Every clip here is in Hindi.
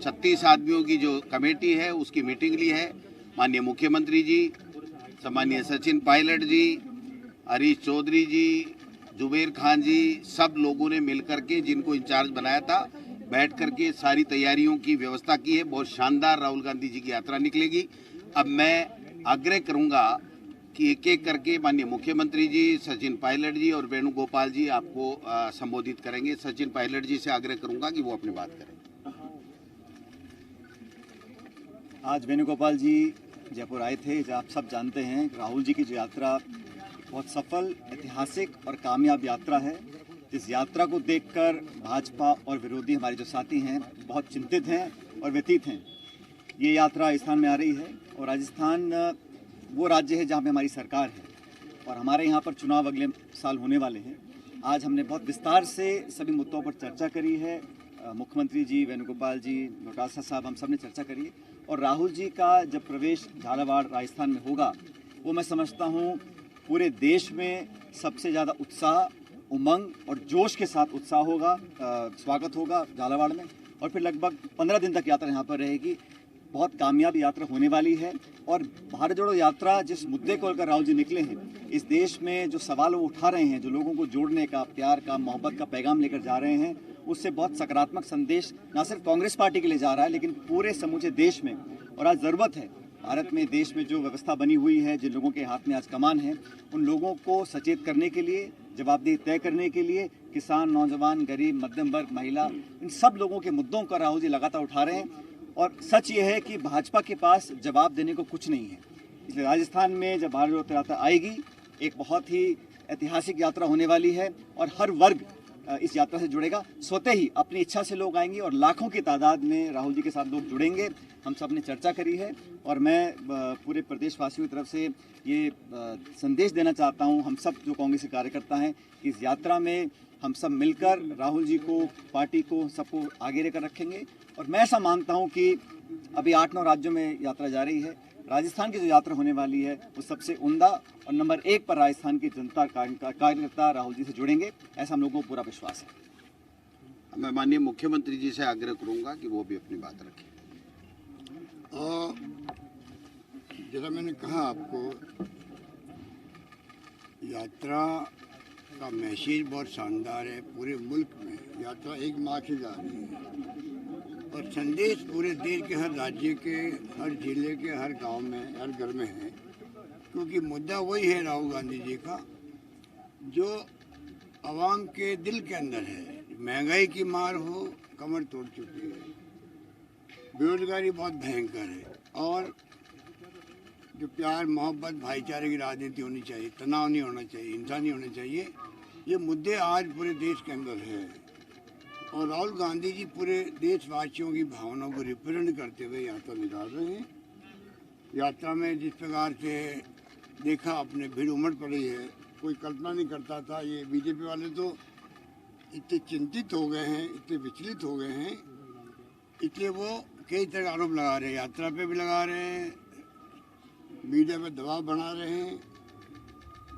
36 आदमियों की जो कमेटी है उसकी मीटिंग ली है। माननीय मुख्यमंत्री जी, सम्मानीय सचिन पायलट जी, हरीश चौधरी जी, जुबेर खान जी, सब लोगों ने मिलकर के जिनको इंचार्ज बनाया था बैठ करके सारी तैयारियों की व्यवस्था की है। बहुत शानदार राहुल गांधी जी की यात्रा निकलेगी। अब मैं आग्रह करूंगा कि एक एक करके माननीय मुख्यमंत्री जी, सचिन पायलट जी और वेणुगोपाल जी आपको संबोधित करेंगे। सचिन पायलट जी से आग्रह करूंगा कि वो अपनी बात करें। आज वेणुगोपाल जी जयपुर आए थे। आप सब जानते हैं राहुल जी की जो यात्रा बहुत सफल, ऐतिहासिक और कामयाब यात्रा है। इस यात्रा को देखकर भाजपा और विरोधी हमारे जो साथी हैं बहुत चिंतित हैं और व्यथित हैं। ये यात्रा राजस्थान में आ रही है और राजस्थान वो राज्य है जहाँ पे हमारी सरकार है और हमारे यहाँ पर चुनाव अगले साल होने वाले हैं। आज हमने बहुत विस्तार से सभी मुद्दों पर चर्चा करी है। मुख्यमंत्री जी, वेणुगोपाल जी, डोटासरा साहब, हम सब ने चर्चा करी है। और राहुल जी का जब प्रवेश झालावाड़ राजस्थान में होगा वो मैं समझता हूँ पूरे देश में सबसे ज़्यादा उत्साह, उमंग और जोश के साथ उत्साह होगा, स्वागत होगा झालावाड़ में। और फिर लगभग 15 दिन तक यात्रा यहाँ पर रहेगी। बहुत कामयाब यात्रा होने वाली है। और भारत जोड़ो यात्रा जिस मुद्दे को लेकर राहुल जी निकले हैं, इस देश में जो सवाल वो उठा रहे हैं, जो लोगों को जोड़ने का, प्यार का, मोहब्बत का पैगाम लेकर जा रहे हैं, उससे बहुत सकारात्मक संदेश ना सिर्फ कांग्रेस पार्टी के लिए जा रहा है लेकिन पूरे समूचे देश में। और आज ज़रूरत है भारत में, देश में जो व्यवस्था बनी हुई है, जिन लोगों के हाथ में आज कमान है, उन लोगों को सचेत करने के लिए, जवाबदेही तय करने के लिए किसान, नौजवान, गरीब, मध्यम वर्ग, महिला, इन सब लोगों के मुद्दों का राहुल जी लगातार उठा रहे हैं। और सच ये है कि भाजपा के पास जवाब देने को कुछ नहीं है। इसलिए राजस्थान में जब भारत जोड़ो यात्रा आएगी, एक बहुत ही ऐतिहासिक यात्रा होने वाली है और हर वर्ग इस यात्रा से जुड़ेगा। स्वतः ही अपनी इच्छा से लोग आएंगे और लाखों की तादाद में राहुल जी के साथ लोग जुड़ेंगे। हम सब ने चर्चा करी है और मैं पूरे प्रदेशवासियों की तरफ से ये संदेश देना चाहता हूँ, हम सब जो कांग्रेस के कार्यकर्ता हैं, कि इस यात्रा में हम सब मिलकर राहुल जी को, पार्टी को, सबको आगे लेकर रखेंगे। और मैं ऐसा मानता हूँ कि अभी 8-9 राज्यों में यात्रा जा रही है। राजस्थान की जो यात्रा होने वाली है वो सबसे उम्दा और नंबर 1 पर राजस्थान की जनता, कार्यकर्ता राहुल जी से जुड़ेंगे, ऐसा हम लोगों को पूरा विश्वास है। मैं माननीय मुख्यमंत्री जी से आग्रह करूंगा कि वो भी अपनी बात रखें। और जैसा मैंने कहा आपको, यात्रा का मैसेज बहुत शानदार है। पूरे मुल्क में यात्रा एक माह से जा रही है और संदेश पूरे देश के हर राज्य के, हर जिले के, हर गांव में, हर घर में है। क्योंकि मुद्दा वही है राहुल गांधी जी का जो आवाम के दिल के अंदर है। महंगाई की मार हो कमर तोड़ चुकी है, बेरोजगारी बहुत भयंकर है और जो प्यार, मोहब्बत, भाईचारे की राजनीति होनी चाहिए, तनाव नहीं होना चाहिए, हिंसा नहीं होनी चाहिए, ये मुद्दे आज पूरे देश के अंदर है। और राहुल गांधी जी पूरे देशवासियों की भावनाओं को रिप्रेजेंट करते हुए यात्रा निकाल रहे हैं। यात्रा में जिस प्रकार से देखा आपने, भीड़ उमड़ पड़ी है, कोई कल्पना नहीं करता था। ये बीजेपी वाले तो इतने चिंतित हो गए हैं, इतने विचलित हो गए हैं, इसलिए वो कई तरह के आरोप लगा रहे हैं, यात्रा पे भी लगा रहे हैं, मीडिया पे दबाव बना रहे हैं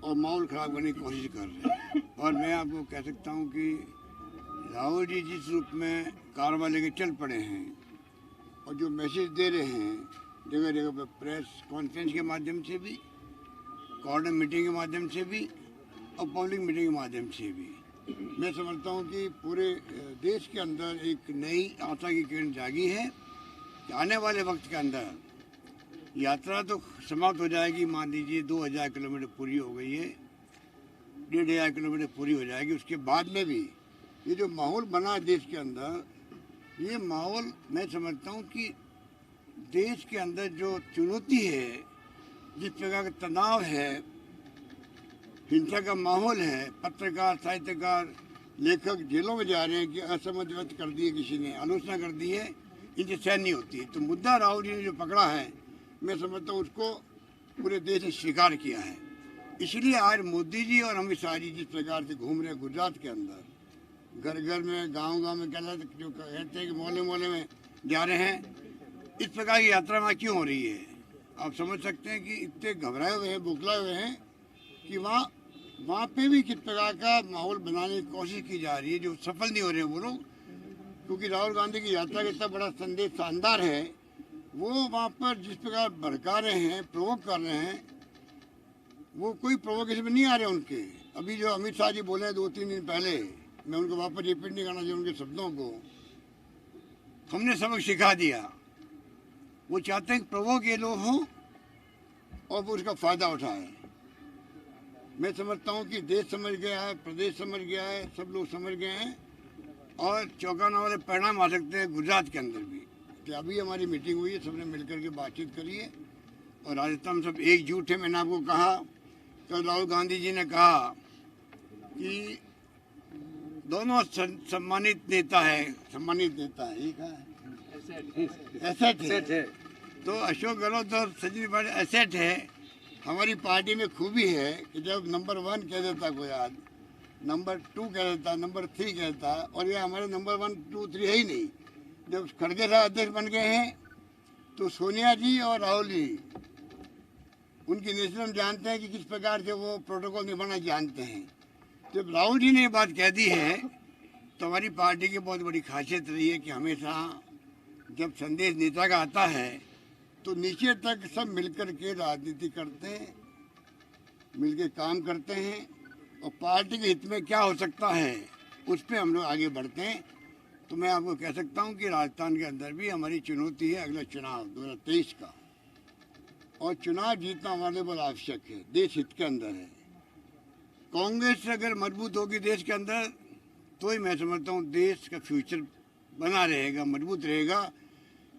और माहौल ख़राब करने की कोशिश कर रहे हैं। और मैं आपको कह सकता हूँ कि राहुल जी जिस रूप में कार्रवाई लेके चल पड़े हैं और जो मैसेज दे रहे हैं जगह जगह पर, प्रेस कॉन्फ्रेंस के माध्यम से भी, कोऑर्डिनेशन मीटिंग के माध्यम से भी और पब्लिक मीटिंग के माध्यम से भी, मैं समझता हूँ कि पूरे देश के अंदर एक नई आशा की किरण जागी है कि आने वाले वक्त के अंदर यात्रा तो समाप्त हो जाएगी। मान लीजिए 2000 किलोमीटर पूरी हो गई है, 1500 किलोमीटर पूरी हो जाएगी। उसके बाद में भी ये जो माहौल बना है देश के अंदर, ये माहौल मैं समझता हूँ कि देश के अंदर जो चुनौती है, जिस प्रकार का तनाव है, हिंसा का माहौल है, पत्रकार, साहित्यकार, लेखक जेलों में जा रहे हैं कि असमझ व्यक्त कर दी है, किसी ने आलोचना कर दी है, इनसे सहन नहीं होती है। तो मुद्दा राहुल जी ने जो पकड़ा है, मैं समझता हूँ उसको पूरे देश ने स्वीकार किया है। इसलिए आज मोदी जी और अमित शाह जी जिस प्रकार से घूम रहे हैं गुजरात के अंदर, घर घर में, गांव गांव में, जो कहते हैं कि मोहल्ले मोहल्ले में जा रहे हैं, इस प्रकार की यात्रा वहाँ क्यों हो रही है? आप समझ सकते हैं कि इतने घबराए हुए हैं, बुखलाए हुए हैं कि वहाँ पे भी किस प्रकार का माहौल बनाने की कोशिश की जा रही है, जो सफल नहीं हो रहे हैं वो लोग। क्योंकि राहुल गांधी की यात्रा का इतना बड़ा संदेश शानदार है, वो वहाँ पर जिस प्रकार भड़का रहे हैं, प्रोवोक कर रहे हैं, वो कोई प्रोवोकेशन में नहीं आ रहे उनके। अभी जो अमित शाह जी बोले 2-3 दिन पहले, मैं उनको वापस रिपीट नहीं करना चाहिए उनके शब्दों को, हमने सबक सिखा दिया। वो चाहते हैं कि प्रोवोक ये लोग हों और वो उसका फ़ायदा उठाएं। मैं समझता हूँ कि देश समझ गया है, प्रदेश समझ गया है, सब लोग समझ गए हैं और चौंकाने वाले परिणाम आ सकते हैं गुजरात के अंदर भी। कि अभी हमारी मीटिंग हुई है, सबने मिलकर के बातचीत करी है और राजस्थान में सब एकजुट है। मैंने आपको कहा, कल राहुल गांधी जी ने कहा कि दोनों सम्मानित नेता है, ये कहा एसेट है। तो अशोक गहलोत और सचिन पायलट एसेट है। हमारी पार्टी में खूबी है कि जब नंबर 1 कह देता कोई आदमी, नंबर 2 कह देता, नंबर 3 कहता, और ये हमारे नंबर 1, 2, 3 है ही नहीं। जब खड़गे साहब अध्यक्ष बन गए हैं तो सोनिया जी और राहुल जी, उनकी नेचर हम जानते हैं कि किस प्रकार से वो प्रोटोकॉल निभाना जानते हैं। जब राहुल जी ने ये बात कह दी है तो हमारी पार्टी की बहुत बड़ी खासियत रही है कि हमेशा जब संदेश नेता का आता है तो नीचे तक सब मिलकर के राजनीति करते हैं, मिलकर काम करते हैं और पार्टी के हित में क्या हो सकता है उस पर हम लोग आगे बढ़ते हैं। तो मैं आपको कह सकता हूं कि राजस्थान के अंदर भी हमारी चुनौती है अगला चुनाव 2023 का, और चुनाव जीतना हमारे लिए बहुत आवश्यक है, देश हित के अंदर है। कांग्रेस अगर मजबूत होगी देश के अंदर तो ही मैं समझता हूँ देश का फ्यूचर बना रहेगा, मजबूत रहेगा।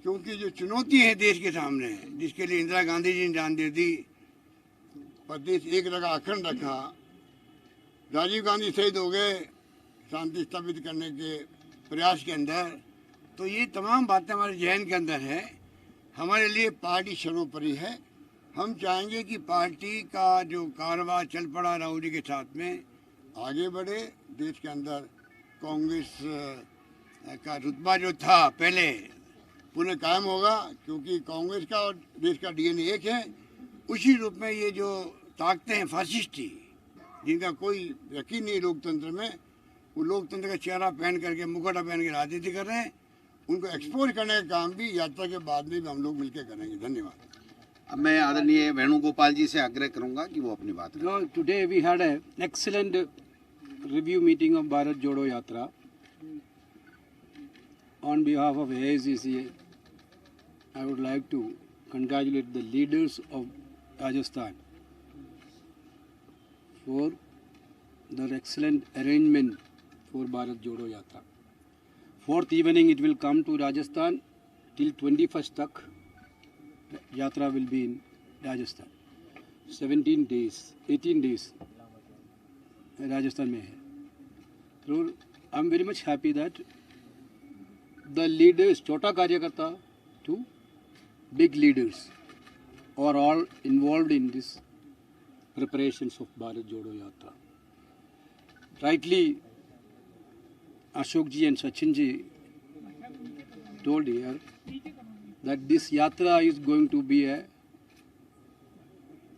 क्योंकि जो चुनौती है देश के सामने, जिसके लिए इंदिरा गांधी जी ने जान दे दी, प्रदेश एक रखा, अखंड रखा, राजीव गांधी शहीद हो गए शांति स्थापित करने के प्रयास के अंदर, तो ये तमाम बातें हमारे जहन के अंदर है। हमारे लिए पार्टी सर्वोपरि है। हम चाहेंगे कि पार्टी का जो कारोबार चल पड़ा राहुल जी के साथ में आगे बढ़े, देश के अंदर कांग्रेस का रुतबा जो था पहले पुनः कायम होगा, क्योंकि कांग्रेस का और देश का डीएनए एक है। उसी रूप में ये जो ताकतें हैं फासिस्टी, जिनका कोई यकीन नहीं लोकतंत्र में, वो लोकतंत्र का चेहरा पहन करके, मुखौटा पहन के राजनीति कर रहे हैं, उनको एक्सपोज करने का काम भी यात्रा के बाद में भी हम लोग मिलकर करेंगे। धन्यवाद। अब मैं आदरणीय वेणुगोपाल जी से आग्रह करूंगा कि वो अपनी बात करें। Today we had an excellent review meeting of Bharat Jodo Yatra. On behalf of AICC, I would like to congratulate the leaders of Rajasthan for their excellent arrangement for Bharat Jodo Yatra. 4th evening it will come to Rajasthan till 21st tak. Yatra will be in Rajasthan. 17 days, 18 days Rajasthan में है. So I'm very much happy that the leaders, छोटा कार्यकर्ता to big leaders are all involved in this preparations of Bharat Jodo Yatra. Rightly, Ashok ji and Sachin ji told here that this yatra is going to be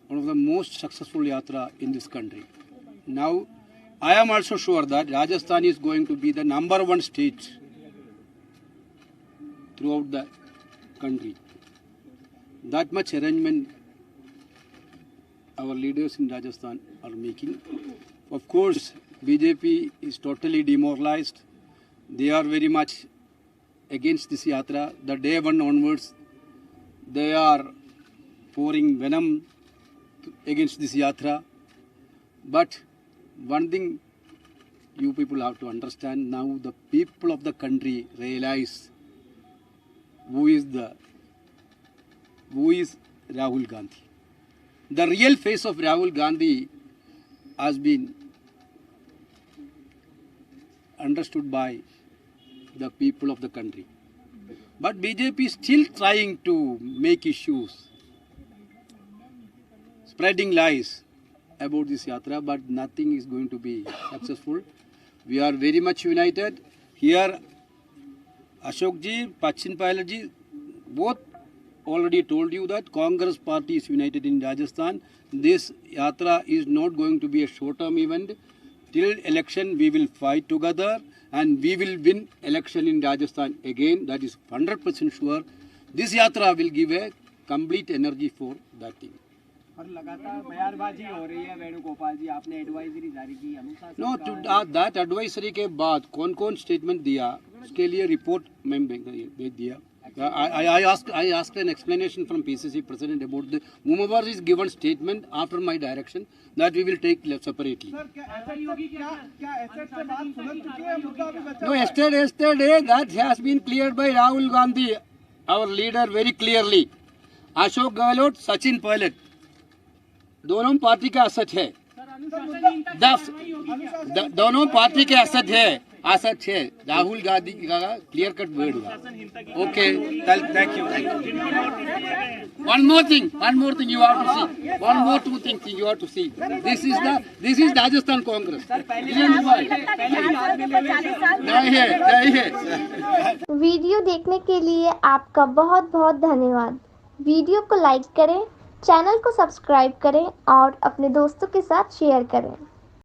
one of the most successful yatra in this country. Now, I am also sure that Rajasthan is going to be the #1 state throughout the country. That much arrangement our leaders in Rajasthan are making. Of course, BJP is totally demoralized. They are very much against this yatra. The day one onwards, they are pouring venom against this yatra. But one thing you people have to understand, now the people of the country realize who is Rahul Gandhi. The real face of Rahul Gandhi has been understood by the people of the country. But BJP is still trying to make issues, spreading lies about this yatra, but nothing is going to be successful. We are very much united. Here, Ashok ji, Sachin Pilot ji, both already told you that Congress party is united in Rajasthan. This yatra is not going to be a short-term event. Till election, we will fight together and we will win election in Rajasthan again. That is 100% sure. This yatra will give a complete energy for that thing. और लगातार बयानबाजी हो रही है वेणुगोपाल जी, आपने एडवाइजरी जारी की अनुशासन नो टू दैट एडवाइजरी के बाद कौन कौन स्टेटमेंट दिया उसके लिए रिपोर्ट मैं भेज दिया. I asked an explanation from PCC president about the whomever is given statement after my direction that we will take separately. No, yesterday that has been cleared by Rahul Gandhi, our leader, very clearly. Ashok Gehlot, Sachin Pilot, दोनों पार्टी का असत है. दोनों पार्टी के असत है. राहुल गांधी का क्लियर कट वर्ड हुआ. Okay, thank you. One more thing you have to see. One more two things you have to see. This is Rajasthan Congress. नहीं है. वीडियो देखने के लिए आपका बहुत बहुत धन्यवाद. वीडियो को लाइक करें, चैनल को सब्सक्राइब करें और अपने दोस्तों के साथ शेयर करें.